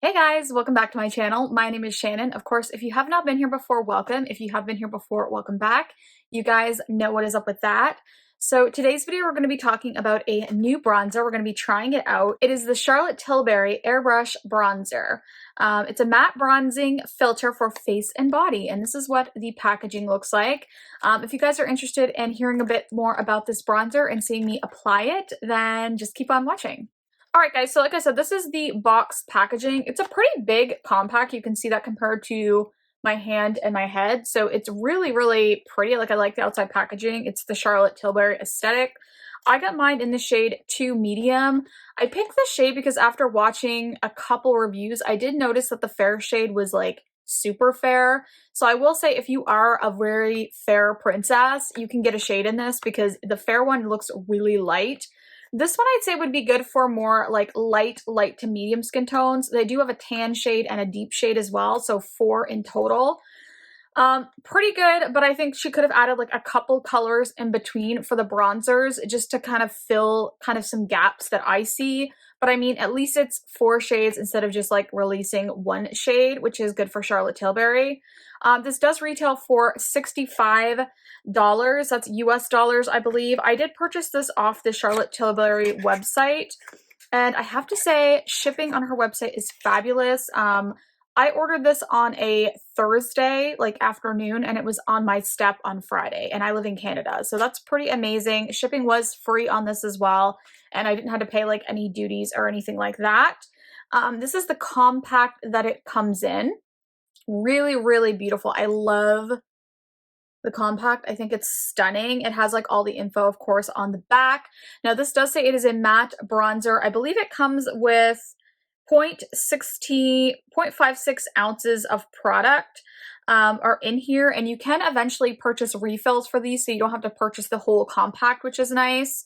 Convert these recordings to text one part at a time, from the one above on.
Hey guys, welcome back to my channel. My name is Shannon. Of course, if you have not been here before, welcome. If you have been here before, welcome back. You guys know what is up with that. So today's video, we're going to be talking about a new bronzer. We're going to be trying it out. It is the Charlotte Tilbury Airbrush Bronzer. It's a matte bronzing filter for face and body, and this is what the packaging looks like. If you guys are interested in hearing a bit more about this bronzer and seeing me apply it, then just keep on watching. Alright guys, so like I said, this is the box packaging. It's a pretty big compact. You can see that compared to my hand and my head. So it's really, really pretty. Like I like the outside packaging. It's the Charlotte Tilbury aesthetic. I got mine in the shade 2 medium. I picked this shade because after watching a couple reviews, I did notice that the fair shade was like super fair. So I will say if you are a very fair princess, you can get a shade in this because the fair one looks really light. This one I'd say would be good for more like light to medium skin tones. They do have a tan shade and a deep shade as well, so 4 in total. Pretty good, but I think she could have added like a couple colors in between for the bronzers just to kind of fill kind of some gaps that I see. But I mean, at least it's 4 shades instead of just like releasing 1 shade, which is good for Charlotte Tilbury. This does retail for $65. That's US dollars, I believe. I did purchase this off the Charlotte Tilbury website, and I have to say shipping on her website is fabulous. I ordered this on a Thursday, like afternoon, and it was on my step on Friday, and I live in Canada, so that's pretty amazing. Shipping was free on this as well, and I didn't have to pay like any duties or anything like that. This is the compact that it comes in. Really, really beautiful. I love the compact. I think it's stunning. It has like all the info, of course, on the back. Now, this does say it is a matte bronzer. I believe it comes with 0.56 ounces of product are in here, and you can eventually purchase refills for these, so you don't have to purchase the whole compact, which is nice.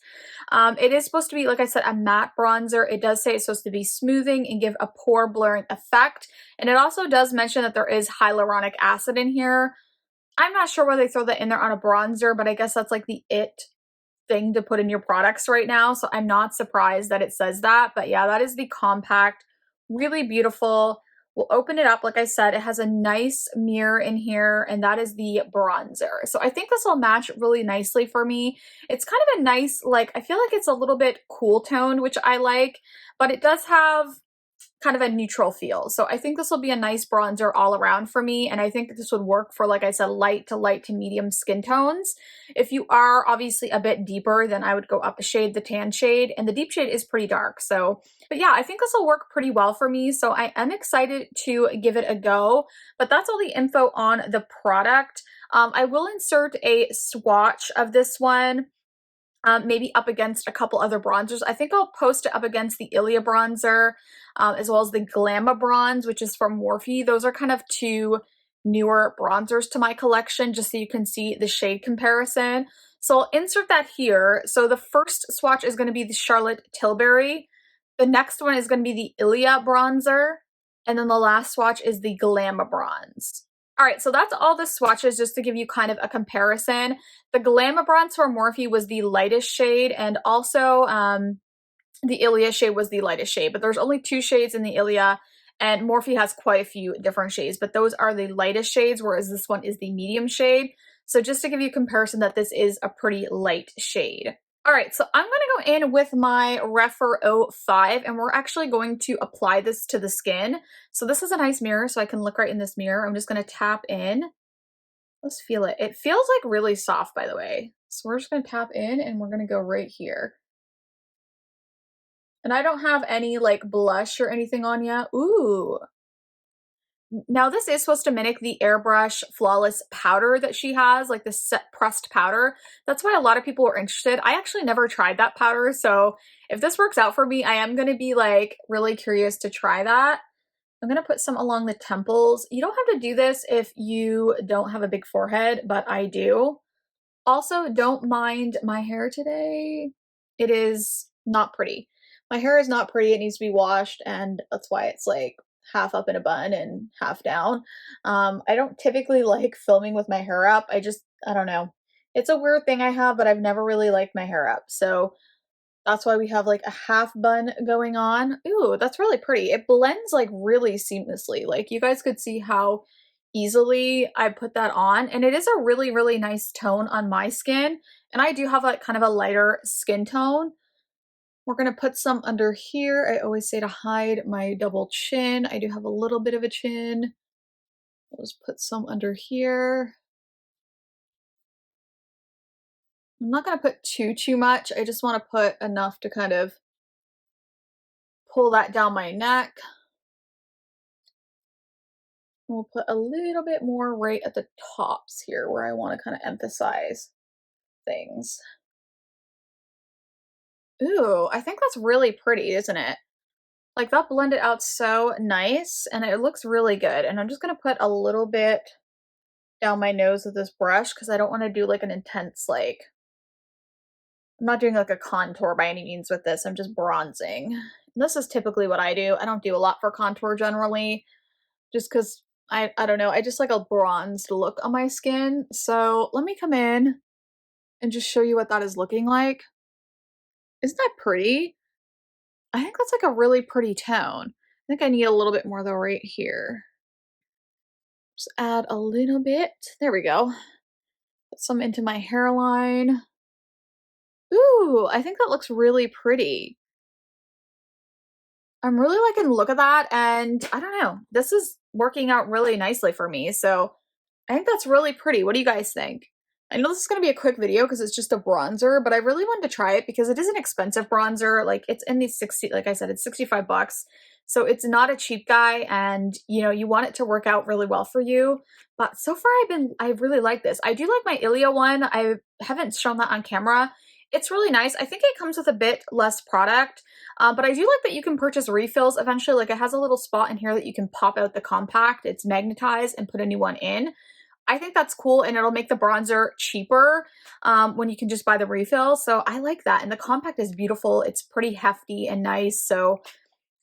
It is supposed to be, like I said, a matte bronzer. It does say it's supposed to be smoothing and give a pore blurring effect, and it also does mention that there is hyaluronic acid in here. I'm not sure why they throw that in there on a bronzer, but I guess that's like the it thing to put in your products right now, so I'm not surprised that it says that. But yeah, that is the compact. Really beautiful. We'll open it up. Like I said, it has a nice mirror in here, and that is the bronzer. So I think this will match really nicely for me. It's kind of a nice, like, I feel like it's a little bit cool toned, which I like, but it does have kind of a neutral feel. So I think this will be a nice bronzer all around for me, and I think this would work for, like I said, light to medium skin tones. If you are obviously a bit deeper, then I would go up a shade, the tan shade, and the deep shade is pretty dark. So, but yeah, I think this will work pretty well for me, so I am excited to give it a go. But that's all the info on the product. I will insert a swatch of this one, maybe up against a couple other bronzers. I think I'll post it up against the Ilia bronzer, as well as the Glamour bronze, which is from Morphe. Those are kind of 2 newer bronzers to my collection, just so you can see the shade comparison. So I'll insert that here. So the first swatch is going to be the Charlotte Tilbury. The next one is going to be the Ilia bronzer. And then the last swatch is the Glamour bronze. All right, so that's all the swatches just to give you kind of a comparison. The Glamour bronze for Morphe was the lightest shade, and also the Ilia shade was the lightest shade, but there's only 2 shades in the Ilia, and Morphe has quite a few different shades, but those are the lightest shades, whereas this one is the medium shade. So just to give you a comparison that this is a pretty light shade. All right, so I'm going to go in with my Reffer 05, and we're actually going to apply this to the skin. So this is a nice mirror, so I can look right in this mirror. I'm just going to tap in. Let's feel it. It feels like really soft, by the way. So we're just going to tap in, and we're going to go right here. And I don't have any like blush or anything on yet. Ooh. Now this is supposed to mimic the Airbrush Flawless powder that she has, like the set pressed powder. That's why a lot of people are interested. I actually never tried that powder, so if this works out for me, I am going to be like really curious to try that. I'm going to put some along the temples. You don't have to do this if you don't have a big forehead, but I do. Also, don't mind my hair today. It is not pretty. My hair is not pretty. It needs to be washed, and that's why it's like half up in a bun and half down. I don't typically like filming with my hair up. I don't know. It's a weird thing I have, but I've never really liked my hair up. So That's why we have like a half bun going on. Ooh, that's really pretty. It blends like really seamlessly. Like you guys could see how easily I put that on, and it is a really, really nice tone on my skin. And I do have like kind of a lighter skin tone. We're gonna put some under here. I always say to hide my double chin. I do have a little bit of a chin. I'll just put some under here. I'm not gonna put too much. I just wanna put enough to kind of pull that down my neck. We'll put a little bit more right at the tops here where I want to kind of emphasize things. Ooh, I think that's really pretty, isn't it? Like that blended out so nice and it looks really good. And I'm just going to put a little bit down my nose with this brush because I don't want to do like an intense like, I'm not doing like a contour by any means with this. I'm just bronzing. This is typically what I do. I don't do a lot for contour generally just because I don't know. I just like a bronzed look on my skin. So let me come in and just show you what that is looking like. Isn't that pretty? I think that's like a really pretty tone. I think I need a little bit more though right here. Just add a little bit. There we go. Put some into my hairline. Ooh, I think that looks really pretty. I'm really liking the look of that, and I don't know. This is working out really nicely for me, so I think that's really pretty. What do you guys think? I know this is going to be a quick video because it's just a bronzer, but I really wanted to try it because it is an expensive bronzer. Like it's in the 60, like I said, it's 65 bucks. So it's not a cheap guy and you know, you want it to work out really well for you. But so far I really like this. I do like my Ilia one. I haven't shown that on camera. It's really nice. I think it comes with a bit less product, but I do like that you can purchase refills eventually. Like it has a little spot in here that you can pop out the compact. It's magnetized and put a new one in. I think that's cool and it'll make the bronzer cheaper when you can just buy the refill. So I like that. And the compact is beautiful. It's pretty hefty and nice. So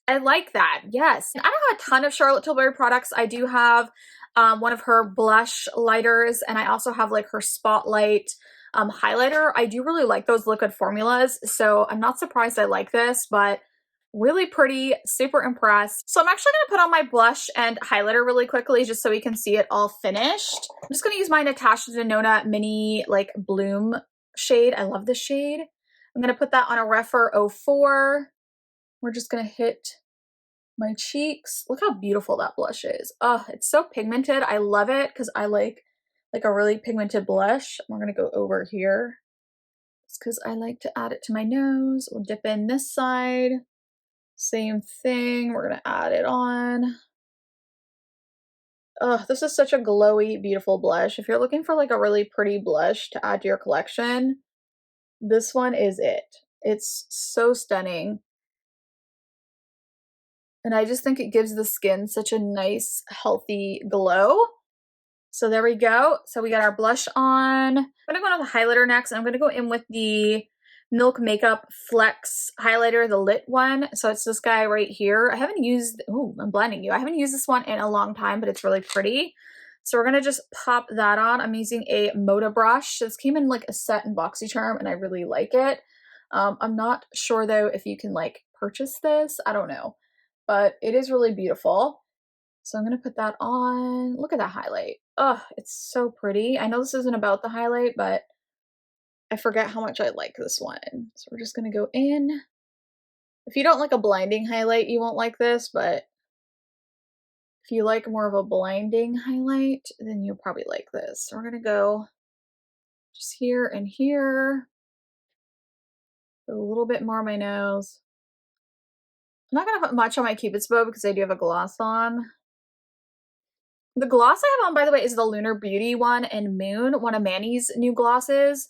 I like that. Yes. I don't have a ton of Charlotte Tilbury products. I do have one of her blush lighters and I also have like her Spotlight highlighter. I do really like those liquid formulas. So I'm not surprised I like this, but really pretty, super impressed. So I'm actually going to put on my blush and highlighter really quickly just so we can see it all finished. I'm just going to use my Natasha Denona Mini like Bloom shade. I love this shade. I'm going to put that on a Reffer 04. We're just going to hit my cheeks. Look how beautiful that blush is. Oh, it's so pigmented. I love it because I like a really pigmented blush. We're going to go over here. It's because I like to add it to my nose. We'll dip in this side. Same thing, we're gonna add it on. Oh, this is such a glowy, beautiful blush. If you're looking for like a really pretty blush to add to your collection, this one is it. It's so stunning. And I just think it gives the skin such a nice, healthy glow. So there we go. So we got our blush on. I'm gonna go on with the highlighter next. I'm gonna go in with the Milk Makeup Flex highlighter, the lit one. So it's this guy right here. I haven't used, oh, I'm blinding you. I haven't used this one in a long time, but it's really pretty. So we're gonna just pop that on. I'm using a Moda brush. This came in like a set in BoxyCharm and I really like it. I'm not sure though if you can like purchase this. I don't know, but it is really beautiful. So I'm gonna put that on. Look at that highlight. Oh, it's so pretty. I know this isn't about the highlight, but I forget how much I like this one. So we're just gonna go in. If you don't like a blinding highlight, you won't like this, but if you like more of a blinding highlight, then you'll probably like this. So we're gonna go just here and here. A little bit more on my nose. I'm not gonna put much on my Cupid's bow because I do have a gloss on. The gloss I have on, by the way, is the Lunar Beauty one in Moon, one of Manny's new glosses.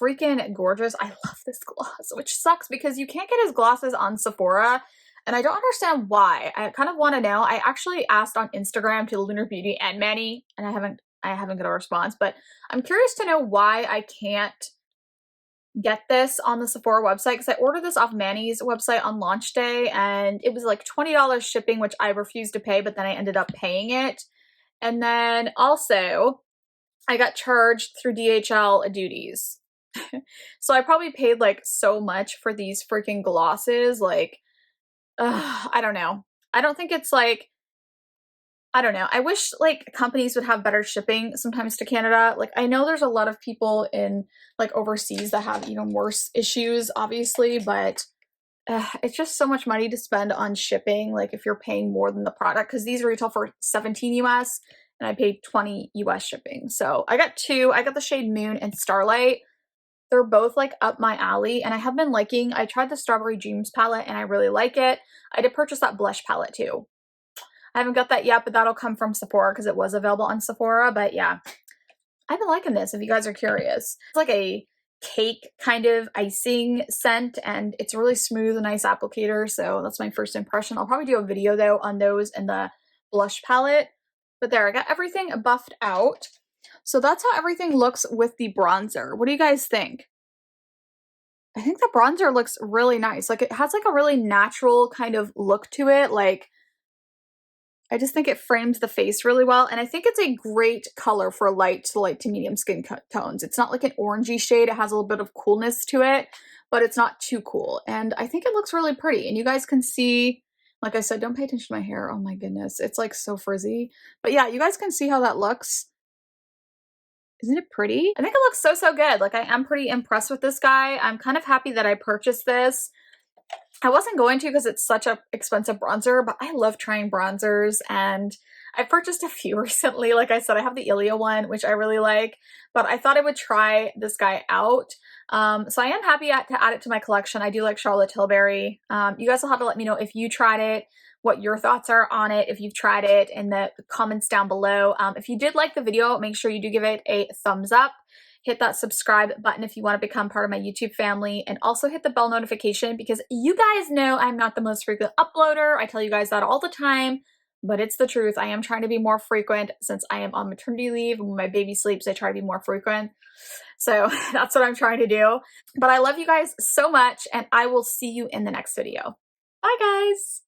Freaking gorgeous. I love this gloss, which sucks because you can't get his glosses on Sephora, and I don't understand why. I kind of want to know. I actually asked on Instagram to Lunar Beauty and Manny, and I haven't got a response, but I'm curious to know why I can't get this on the Sephora website because I ordered this off Manny's website on launch day, and it was like $20 shipping, which I refused to pay, but then I ended up paying it. And then also, I got charged through DHL duties. So I probably paid like so much for these freaking glosses. Like, I don't know. I don't think it's like, I don't know. I wish like companies would have better shipping sometimes to Canada. Like I know there's a lot of people in like overseas that have even worse issues, obviously, but it's just so much money to spend on shipping. Like if you're paying more than the product, because these retail for 17 US and I paid 20 US shipping. So I got two. I got the shade Moon and Starlight. They're both like up my alley and I have been liking, I tried the Strawberry Dreams palette and I really like it. I did purchase that blush palette too. I haven't got that yet, but that'll come from Sephora because it was available on Sephora. But yeah, I've been liking this if you guys are curious. It's like a cake kind of icing scent and it's really smooth, a nice applicator. So that's my first impression. I'll probably do a video though on those and the blush palette. But there, I got everything buffed out. So that's how everything looks with the bronzer. What do you guys think? I think the bronzer looks really nice. Like it has like a really natural kind of look to it. Like I just think it frames the face really well. And I think it's a great color for light to medium skin tones. It's not like an orangey shade. It has a little bit of coolness to it, but it's not too cool. And I think it looks really pretty. And you guys can see, like I said, don't pay attention to my hair. Oh my goodness. It's like so frizzy. But yeah, you guys can see how that looks. Isn't it pretty? I think it looks so, so good. Like I am pretty impressed with this guy. I'm kind of happy that I purchased this. I wasn't going to because it's such an expensive bronzer, but I love trying bronzers and I purchased a few recently. Like I said, I have the Ilia one, which I really like, but I thought I would try this guy out. So I am happy to add it to my collection. I do like Charlotte Tilbury. You guys will have to let me know if you tried it, what your thoughts are on it, if you've tried it in the comments down below. If you did like the video, make sure you do give it a thumbs up. Hit that subscribe button if you want to become part of my YouTube family, and also hit the bell notification because you guys know I'm not the most frequent uploader. I tell you guys that all the time, but it's the truth. I am trying to be more frequent since I am on maternity leave. When my baby sleeps, I try to be more frequent. So that's what I'm trying to do. But I love you guys so much, and I will see you in the next video. Bye, guys.